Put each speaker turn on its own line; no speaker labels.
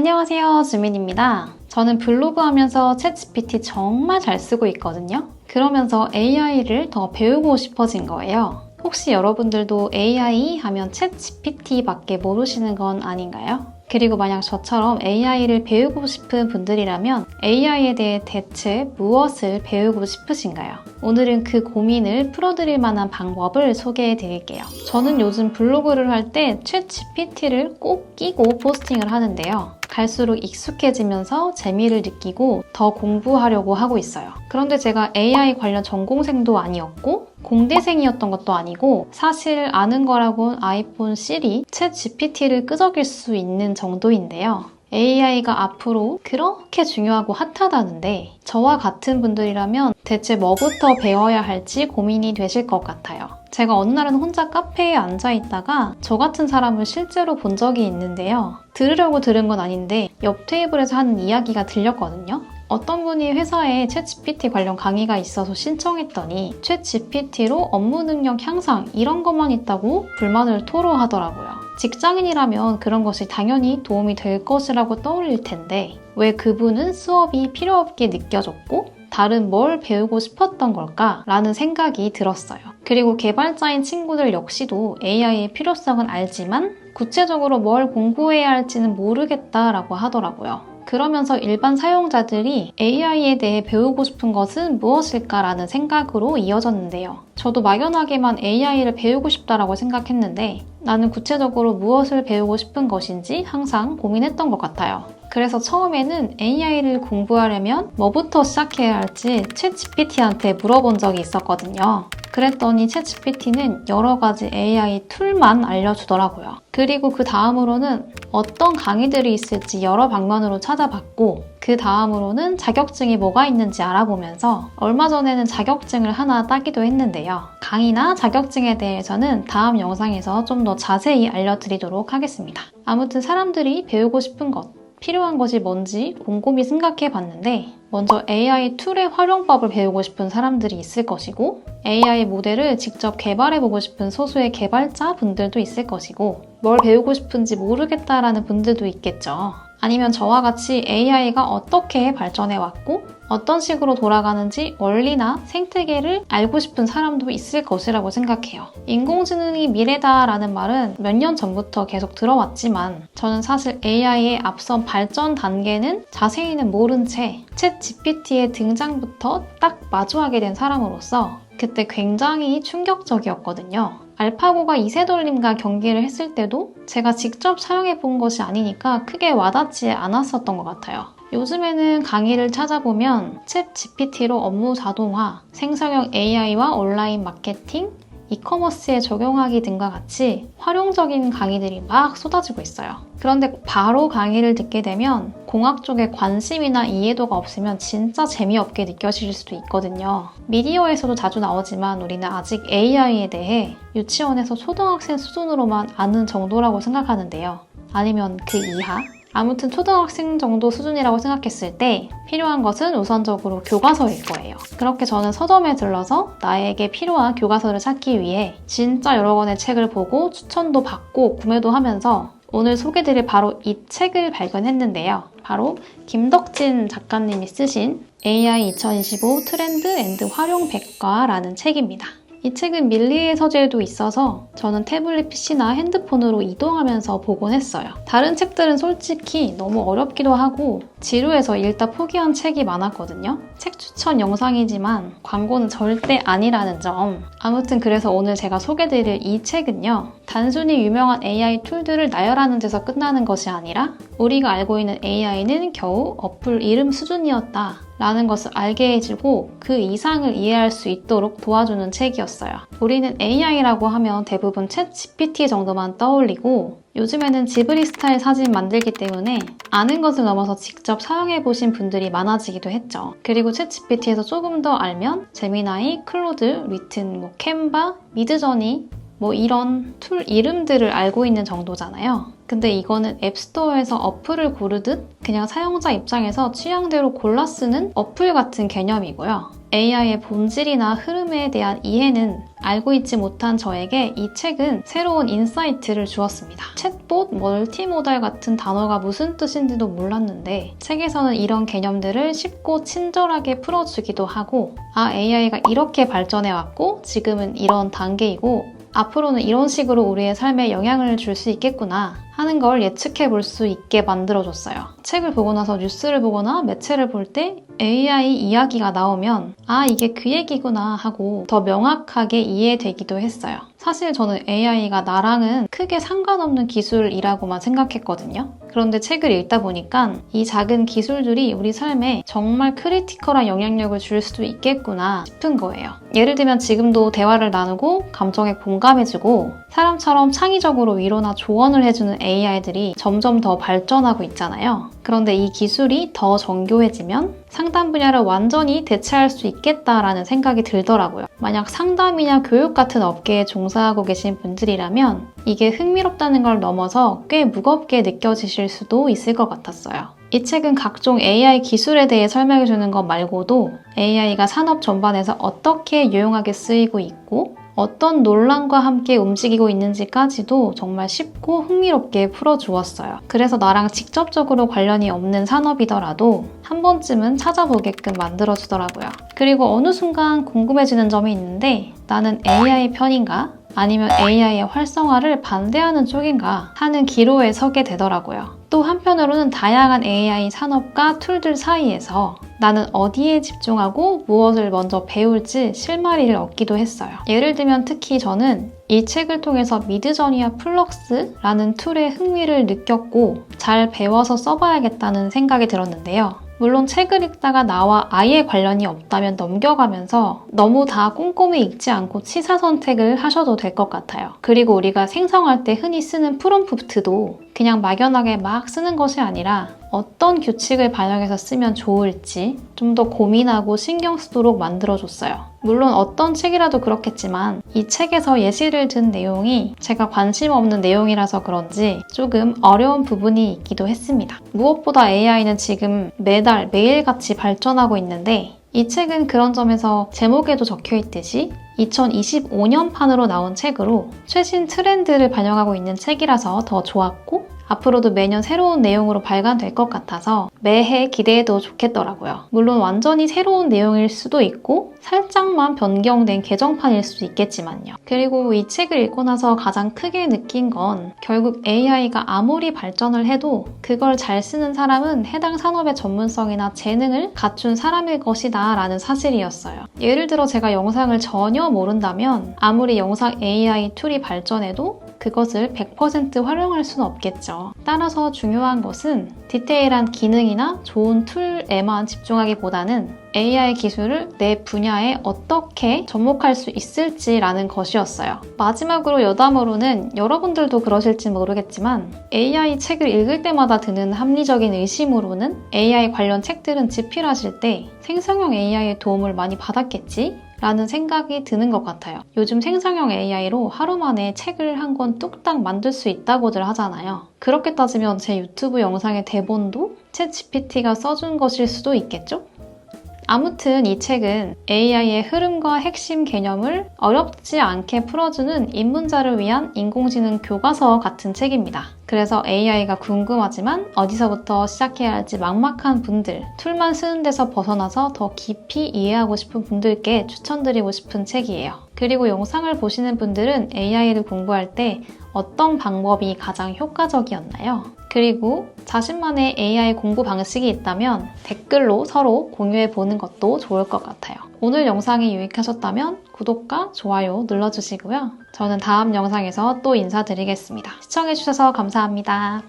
안녕하세요, 주민입니다. 저는 블로그 하면서 챗GPT 정말 잘 쓰고 있거든요. 그러면서 AI를 더 배우고 싶어진 거예요. 혹시 여러분들도 AI 하면 챗GPT밖에 모르시는 건 아닌가요? 그리고 만약 저처럼 AI를 배우고 싶은 분들이라면 AI에 대해 대체 무엇을 배우고 싶으신가요? 오늘은 그 고민을 풀어드릴 만한 방법을 소개해 드릴게요. 저는 요즘 블로그를 할 때 챗GPT를 꼭 끼고 포스팅을 하는데요. 갈수록 익숙해지면서 재미를 느끼고 더 공부하려고 하고 있어요. 그런데 제가 AI 관련 전공생도 아니었고 공대생이었던 것도 아니고 사실 아는 거라곤 아이폰 시리, 챗 GPT를 끄적일 수 있는 정도인데요. AI가 앞으로 그렇게 중요하고 핫하다는데 저와 같은 분들이라면 대체 뭐부터 배워야 할지 고민이 되실 것 같아요. 제가 어느 날은 혼자 카페에 앉아 있다가 저 같은 사람을 실제로 본 적이 있는데요. 들으려고 들은 건 아닌데 옆 테이블에서 하는 이야기가 들렸거든요. 어떤 분이 회사에 챗GPT 관련 강의가 있어서 신청했더니 챗GPT로 업무 능력 향상 이런 것만 있다고 불만을 토로하더라고요. 직장인이라면 그런 것이 당연히 도움이 될 것이라고 떠올릴 텐데 왜 그분은 수업이 필요 없게 느껴졌고 다른 뭘 배우고 싶었던 걸까? 라는 생각이 들었어요. 그리고 개발자인 친구들 역시도 AI의 필요성은 알지만 구체적으로 뭘 공부해야 할지는 모르겠다라고 하더라고요. 그러면서 일반 사용자들이 AI에 대해 배우고 싶은 것은 무엇일까라는 생각으로 이어졌는데요. 저도 막연하게만 AI를 배우고 싶다라고 생각했는데 나는 구체적으로 무엇을 배우고 싶은 것인지 항상 고민했던 것 같아요. 그래서 처음에는 AI를 공부하려면 뭐부터 시작해야 할지 챗GPT한테 물어본 적이 있었거든요. 그랬더니 챗GPT는 여러 가지 AI 툴만 알려주더라고요. 그리고 그 다음으로는 어떤 강의들이 있을지 여러 방면으로 찾아봤고 그 다음으로는 자격증이 뭐가 있는지 알아보면서 얼마 전에는 자격증을 하나 따기도 했는데요. 강의나 자격증에 대해서는 다음 영상에서 좀 더 자세히 알려드리도록 하겠습니다. 아무튼 사람들이 배우고 싶은 것, 필요한 것이 뭔지 곰곰이 생각해 봤는데 먼저 AI 툴의 활용법을 배우고 싶은 사람들이 있을 것이고 AI 모델을 직접 개발해보고 싶은 소수의 개발자 분들도 있을 것이고 뭘 배우고 싶은지 모르겠다라는 분들도 있겠죠. 아니면 저와 같이 AI가 어떻게 발전해왔고 어떤 식으로 돌아가는지 원리나 생태계를 알고 싶은 사람도 있을 것이라고 생각해요. 인공지능이 미래다라는 말은 몇 년 전부터 계속 들어왔지만 저는 사실 AI의 앞선 발전 단계는 자세히는 모른 채 챗 GPT의 등장부터 딱 마주하게 된 사람으로서 그때 굉장히 충격적이었거든요. 알파고가 이세돌림과 경기를 했을 때도 제가 직접 사용해 본 것이 아니니까 크게 와닿지 않았었던 것 같아요. 요즘에는 강의를 찾아보면 챗 GPT로 업무 자동화, 생성형 AI와 온라인 마케팅, 이커머스에 적용하기 등과 같이 활용적인 강의들이 막 쏟아지고 있어요. 그런데 바로 강의를 듣게 되면 공학 쪽에 관심이나 이해도가 없으면 진짜 재미없게 느껴질 수도 있거든요. 미디어에서도 자주 나오지만 우리는 아직 AI에 대해 유치원에서 초등학생 수준으로만 아는 정도라고 생각하는데요. 아니면 그 이하? 아무튼 초등학생 정도 수준이라고 생각했을 때 필요한 것은 우선적으로 교과서일 거예요. 그렇게 저는 서점에 들러서 나에게 필요한 교과서를 찾기 위해 진짜 여러 권의 책을 보고 추천도 받고 구매도 하면서 오늘 소개드릴 바로 이 책을 발견했는데요. 바로 김덕진 작가님이 쓰신 AI 2025 트렌드 앤드 활용 백과라는 책입니다. 이 책은 밀리의 서재에도 있어서 저는 태블릿 PC나 핸드폰으로 이동하면서 보곤 했어요. 다른 책들은 솔직히 너무 어렵기도 하고 지루해서 읽다 포기한 책이 많았거든요. 책 추천 영상이지만 광고는 절대 아니라는 점. 아무튼 그래서 오늘 제가 소개드릴 이 책은요. 단순히 유명한 AI 툴들을 나열하는 데서 끝나는 것이 아니라 우리가 알고 있는 AI는 겨우 어플 이름 수준이었다. 라는 것을 알게 해주고 그 이상을 이해할 수 있도록 도와주는 책이었어요. 우리는 AI라고 하면 대부분 챗 GPT 정도만 떠올리고 요즘에는 지브리 스타일 사진 만들기 때문에 아는 것을 넘어서 직접 사용해보신 분들이 많아지기도 했죠. 그리고 챗 GPT에서 조금 더 알면 제미나이, 클로드, 리튼, 캔바, 미드저니 뭐 이런 툴 이름들을 알고 있는 정도잖아요. 근데 이거는 앱스토어에서 어플을 고르듯 그냥 사용자 입장에서 취향대로 골라 쓰는 어플 같은 개념이고요. AI의 본질이나 흐름에 대한 이해는 알고 있지 못한 저에게 이 책은 새로운 인사이트를 주었습니다. 챗봇, 멀티모달 같은 단어가 무슨 뜻인지도 몰랐는데 책에서는 이런 개념들을 쉽고 친절하게 풀어주기도 하고 AI가 이렇게 발전해왔고 지금은 이런 단계이고 앞으로는 이런 식으로 우리의 삶에 영향을 줄 수 있겠구나 하는 걸 예측해 볼 수 있게 만들어줬어요. 책을 보고 나서 뉴스를 보거나 매체를 볼 때 AI 이야기가 나오면 이게 그 얘기구나 하고 더 명확하게 이해되기도 했어요. 사실 저는 AI가 나랑은 크게 상관없는 기술이라고만 생각했거든요. 그런데 책을 읽다 보니까 이 작은 기술들이 우리 삶에 정말 크리티컬한 영향력을 줄 수도 있겠구나 싶은 거예요. 예를 들면 지금도 대화를 나누고 감정에 공감해주고 사람처럼 창의적으로 위로나 조언을 해주는 AI들이 점점 더 발전하고 있잖아요. 그런데 이 기술이 더 정교해지면 상담 분야를 완전히 대체할 수 있겠다라는 생각이 들더라고요. 만약 상담이나 교육 같은 업계에 종사하고 계신 분들이라면 이게 흥미롭다는 걸 넘어서 꽤 무겁게 느껴지실 수도 있을 것 같았어요. 이 책은 각종 AI 기술에 대해 설명해주는 것 말고도 AI가 산업 전반에서 어떻게 유용하게 쓰이고 있고 어떤 논란과 함께 움직이고 있는지까지도 정말 쉽고 흥미롭게 풀어주었어요. 그래서 나랑 직접적으로 관련이 없는 산업이더라도 한 번쯤은 찾아보게끔 만들어주더라고요. 그리고 어느 순간 궁금해지는 점이 있는데 나는 AI 편인가? 아니면 AI의 활성화를 반대하는 쪽인가 하는 기로에 서게 되더라고요. 또 한편으로는 다양한 AI 산업과 툴들 사이에서 나는 어디에 집중하고 무엇을 먼저 배울지 실마리를 얻기도 했어요. 예를 들면 특히 저는 이 책을 통해서 미드저니와 플럭스라는 툴에 흥미를 느꼈고 잘 배워서 써봐야겠다는 생각이 들었는데요. 물론 책을 읽다가 나와 아예 관련이 없다면 넘겨가면서 너무 다 꼼꼼히 읽지 않고 취사 선택을 하셔도 될 것 같아요. 그리고 우리가 생성할 때 흔히 쓰는 프롬프트도 그냥 막연하게 막 쓰는 것이 아니라 어떤 규칙을 반영해서 쓰면 좋을지 좀 더 고민하고 신경 쓰도록 만들어줬어요. 물론 어떤 책이라도 그렇겠지만 이 책에서 예시를 든 내용이 제가 관심 없는 내용이라서 그런지 조금 어려운 부분이 있기도 했습니다. 무엇보다 AI는 지금 매달 매일같이 발전하고 있는데 이 책은 그런 점에서 제목에도 적혀있듯이 2025년판으로 나온 책으로 최신 트렌드를 반영하고 있는 책이라서 더 좋았고 앞으로도 매년 새로운 내용으로 발간될 것 같아서 매해 기대해도 좋겠더라고요. 물론 완전히 새로운 내용일 수도 있고 살짝만 변경된 개정판일 수도 있겠지만요. 그리고 이 책을 읽고 나서 가장 크게 느낀 건 결국 AI가 아무리 발전을 해도 그걸 잘 쓰는 사람은 해당 산업의 전문성이나 재능을 갖춘 사람일 것이다 라는 사실이었어요. 예를 들어 제가 영상을 전혀 모른다면 아무리 영상 AI 툴이 발전해도 그것을 100% 활용할 수는 없겠죠. 따라서 중요한 것은 디테일한 기능이나 좋은 툴에만 집중하기보다는 AI 기술을 내 분야에 어떻게 접목할 수 있을지라는 것이었어요. 마지막으로 여담으로는 여러분들도 그러실지 모르겠지만 AI 책을 읽을 때마다 드는 합리적인 의심으로는 AI 관련 책들은 집필하실 때 생성형 AI의 도움을 많이 받았겠지? 라는 생각이 드는 것 같아요. 요즘 생성형 AI로 하루 만에 책을 한 권 뚝딱 만들 수 있다고들 하잖아요. 그렇게 따지면 제 유튜브 영상의 대본도 챗GPT가 써준 것일 수도 있겠죠? 아무튼 이 책은 AI의 흐름과 핵심 개념을 어렵지 않게 풀어주는 입문자를 위한 인공지능 교과서 같은 책입니다. 그래서 AI가 궁금하지만 어디서부터 시작해야 할지 막막한 분들, 툴만 쓰는 데서 벗어나서 더 깊이 이해하고 싶은 분들께 추천드리고 싶은 책이에요. 그리고 영상을 보시는 분들은 AI를 공부할 때 어떤 방법이 가장 효과적이었나요? 그리고 자신만의 AI 공부 방식이 있다면 댓글로 서로 공유해보는 것도 좋을 것 같아요. 오늘 영상이 유익하셨다면 구독과 좋아요 눌러주시고요. 저는 다음 영상에서 또 인사드리겠습니다. 시청해주셔서 감사합니다.